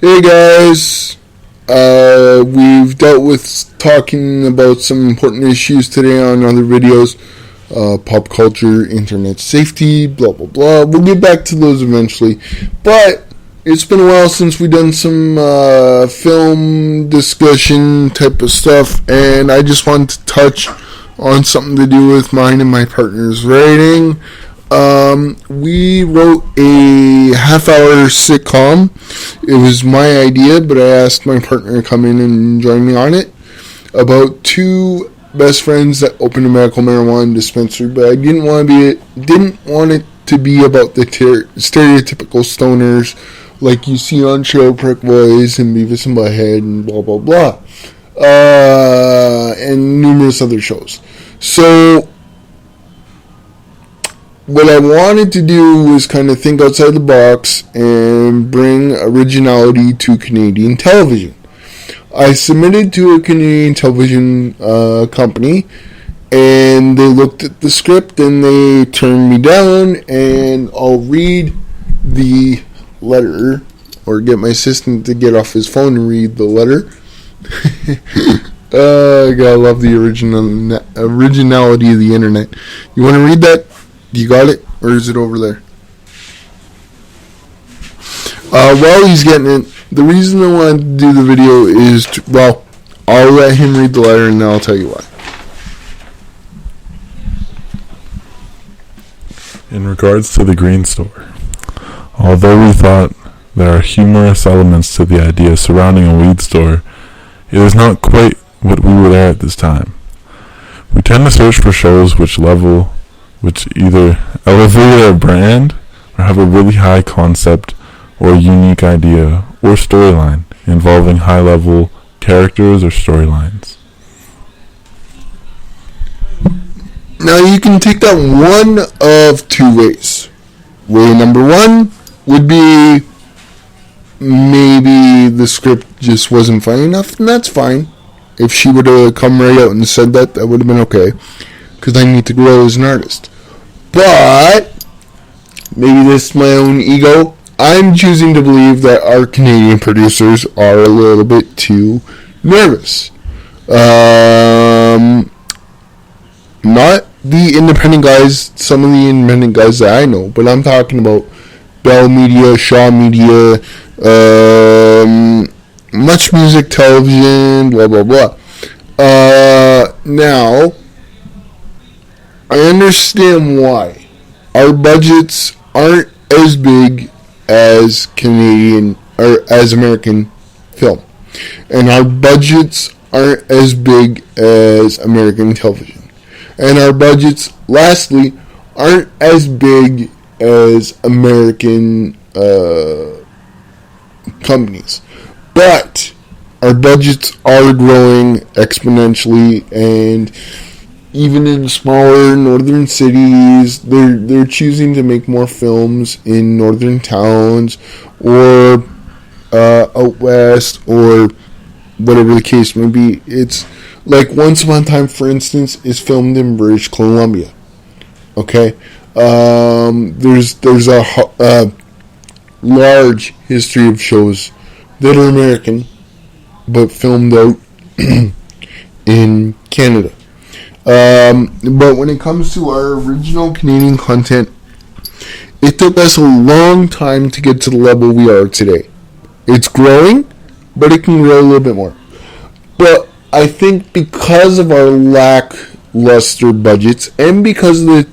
Hey guys, we've dealt with talking about some important issues today on other videos, pop culture, internet safety, blah blah blah. We'll get back to those eventually, but it's been a while since we've done some film discussion type of stuff, and I just wanted to touch on something to do with mine and my partner's writing. We wrote a half-hour sitcom. It was my idea, but I asked my partner to come in and join me on it, about two best friends that opened a medical marijuana dispensary. But I didn't want it to be about the stereotypical stoners like you see on Show Prick Boys and Beavis and Butthead and blah blah blah, and numerous other shows. So what I wanted to do was kind of think outside the box and bring originality to Canadian television. I submitted to a Canadian television company, and they looked at the script and they turned me down, and I'll read the letter, or get my assistant to get off his phone and read the letter. I gotta love the originality of the internet. You want to read that? You got it? Or is it over there? While he's getting it, the reason I wanted to do the video is, I'll let him read the letter and then I'll tell you why. In regards to the green store, although we thought there are humorous elements to the idea surrounding a weed store, it is not quite what we were there at this time. We tend to search for shows which either elevate our brand or have a really high concept or unique idea or storyline involving high-level characters or storylines. Now you can take that one of two ways. Way number one would be maybe the script just wasn't funny enough, and that's fine. If she would have come right out and said that would have been okay, because I need to grow as an artist. But maybe this is my own ego. I'm choosing to believe that our Canadian producers are a little bit too nervous. Not the independent guys, some of the independent guys that I know, but I'm talking about Bell Media, Shaw Media, Much Music Television, blah blah blah. Now, I understand why. Our budgets aren't as big as Canadian or as American film, and our budgets aren't as big as American television, and our budgets, lastly, aren't as big as American companies. But our budgets are growing exponentially, and even in smaller northern cities, they're choosing to make more films in northern towns or out west, or whatever the case may be. It's like Once Upon a Time, for instance, is filmed in British Columbia. Okay, there's a large history of shows that are American but filmed out in Canada. But when it comes to our original Canadian content, it took us a long time to get to the level we are today. It's growing, but it can grow a little bit more. But I think because of our lackluster budgets, and because of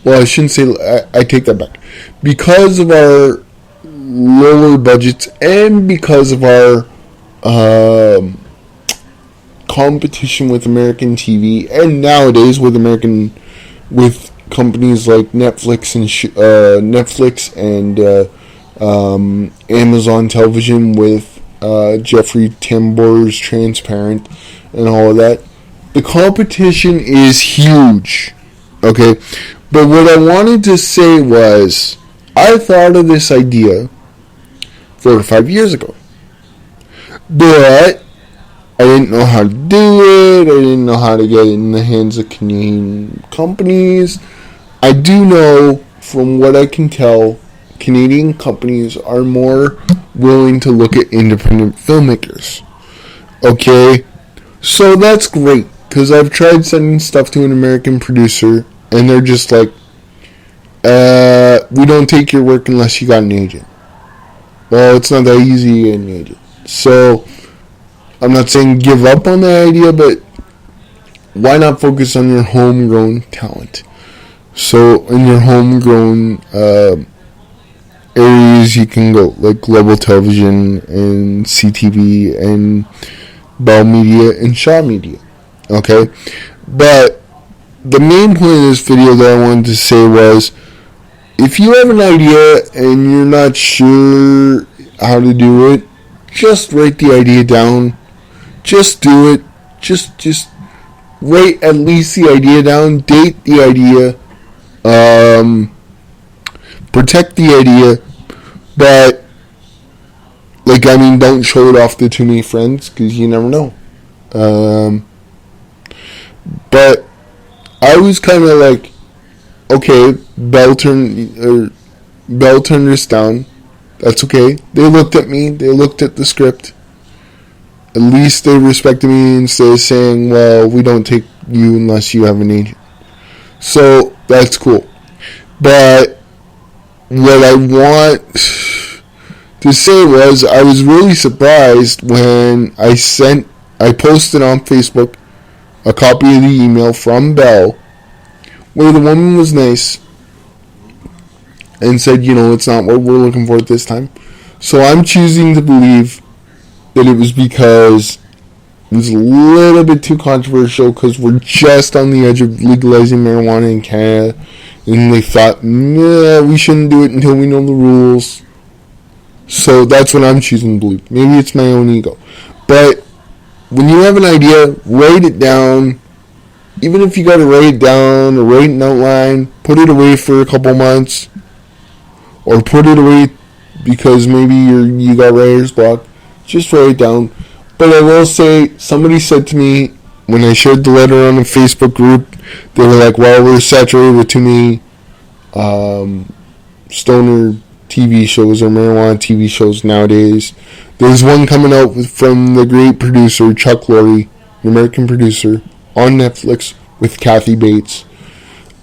I shouldn't say, I take that back. Because of our lower budgets, and because of our competition with American TV, and nowadays with companies like Netflix and Amazon Television with Jeffrey Tambor's Transparent and all of that, the competition is huge. Okay, but what I wanted to say was, I thought of this idea 4 or 5 years ago, but I didn't know how to do it. I didn't know how to get it in the hands of Canadian companies. I do know, from what I can tell, Canadian companies are more willing to look at independent filmmakers. Okay, so that's great, because I've tried sending stuff to an American producer, and they're just like, we don't take your work unless you got an agent. Well, it's not that easy to get an agent. So, I'm not saying give up on the idea, but why not focus on your homegrown talent? So, in your homegrown areas you can go, like Global Television and CTV and Bell Media and Shaw Media. Okay? But the main point of this video that I wanted to say was, if you have an idea and you're not sure how to do it, just write the idea down. Just do it. Just write at least the idea down. Date the idea. Protect the idea. But, don't show it off to too many friends, because you never know. But I was kind of like, okay, Bell turned this down. That's okay. They looked at me. They looked at the script. At least they respected me instead of saying, well, we don't take you unless you have an agent. So, that's cool. But what I want to say was, I was really surprised when I posted on Facebook a copy of the email from Bell, where the woman was nice and said, it's not what we're looking for at this time. So I'm choosing to believe that it was because it was a little bit too controversial, because we're just on the edge of legalizing marijuana in Canada, and they thought, nah, we shouldn't do it until we know the rules. So that's what I'm choosing to believe. Maybe it's my own ego. But when you have an idea, write it down. Even if you got to write it down or write an outline, put it away for a couple months, or put it away because maybe you got writer's block. Just write it down. But I will say, somebody said to me when I shared the letter on the Facebook group, they were like, well, we're saturated with too many stoner TV shows or marijuana TV shows nowadays. There's one coming out from the great producer Chuck Lorre, an American producer, on Netflix with Kathy Bates.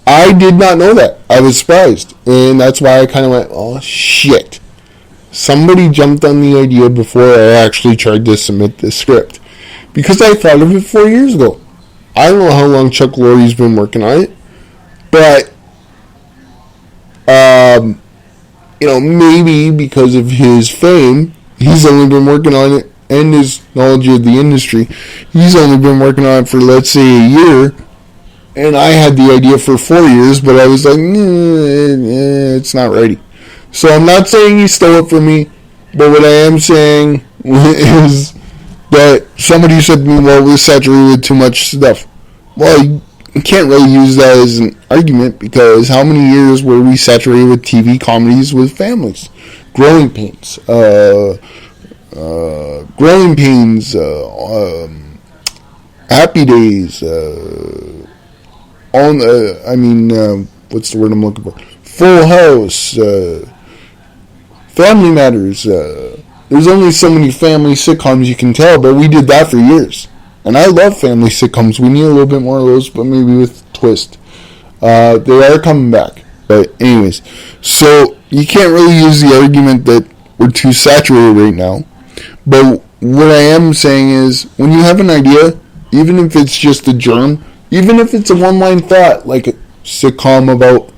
I did not know that. I was surprised. And that's why I kind of went, oh, shit. Somebody jumped on the idea before I actually tried to submit the script. Because I thought of it 4 years ago. I don't know how long Chuck Lorre's been working on it. But, maybe because of his fame, he's only been working on it, and his knowledge of the industry, he's only been working on it for, let's say, a year. And I had the idea for 4 years, but I was like, it's not ready. So I'm not saying he stole it from me, but what I am saying is that somebody said to me, well, we're saturated with too much stuff. Well, you can't really use that as an argument, because how many years were we saturated with TV comedies with families? Growing Pains, Happy Days, what's the word I'm looking for? Full House, Family Matters. There's only so many family sitcoms you can tell, but we did that for years. And I love family sitcoms. We need a little bit more of those, but maybe with a twist. They are coming back. But anyways, so you can't really use the argument that we're too saturated right now. But what I am saying is, when you have an idea, even if it's just a germ, even if it's a one-line thought, like a sitcom about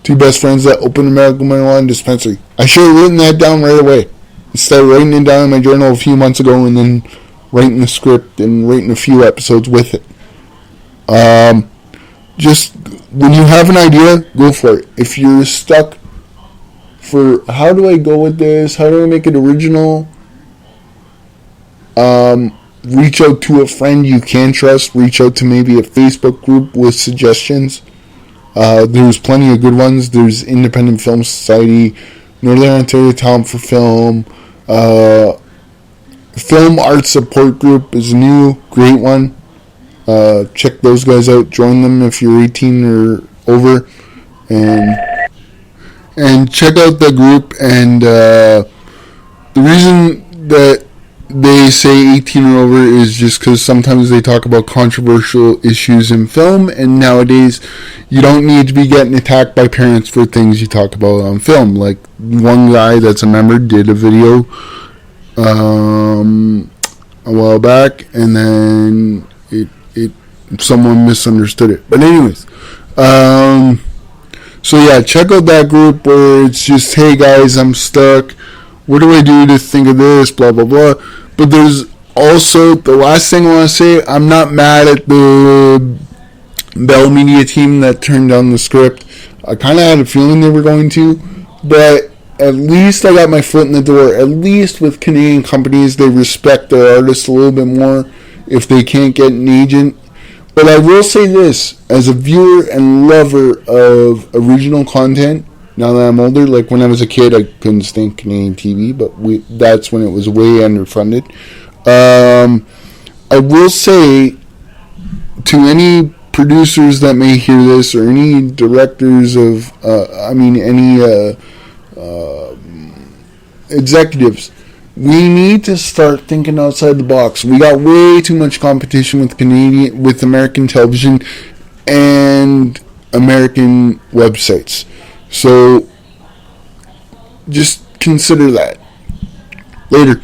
two best friends that open a medical marijuana dispensary, I should have written that down right away. Instead of writing it down in my journal a few months ago and then writing the script and writing a few episodes with it. Just when you have an idea, go for it. If you're stuck for how do I go with this, how do I make it original, reach out to a friend you can trust. Reach out to maybe a Facebook group with suggestions. There's plenty of good ones. There's Independent Film Society, Northern Ontario Talent for Film, Film Art Support Group is a new, great one. Check those guys out. Join them if you're 18 or over, and check out the group and The reason that they say 18 or over is just because sometimes they talk about controversial issues in film, and nowadays you don't need to be getting attacked by parents for things you talk about on film. Like, one guy that's a member did a video a while back, and then someone misunderstood it. But anyways, so yeah, check out that group where it's just, hey guys, I'm stuck. What do I do to think of this? Blah blah blah. But there's also, the last thing I want to say, I'm not mad at the Bell Media team that turned down the script. I kind of had a feeling they were going to, but at least I got my foot in the door. At least with Canadian companies, they respect their artists a little bit more if they can't get an agent. But I will say this, as a viewer and lover of original content, now that I'm older, like when I was a kid, I couldn't stand Canadian TV, but that's when it was way underfunded. I will say to any producers that may hear this, or any directors of, any executives, we need to start thinking outside the box. We got way too much competition with American television and American websites. So just consider that. Later.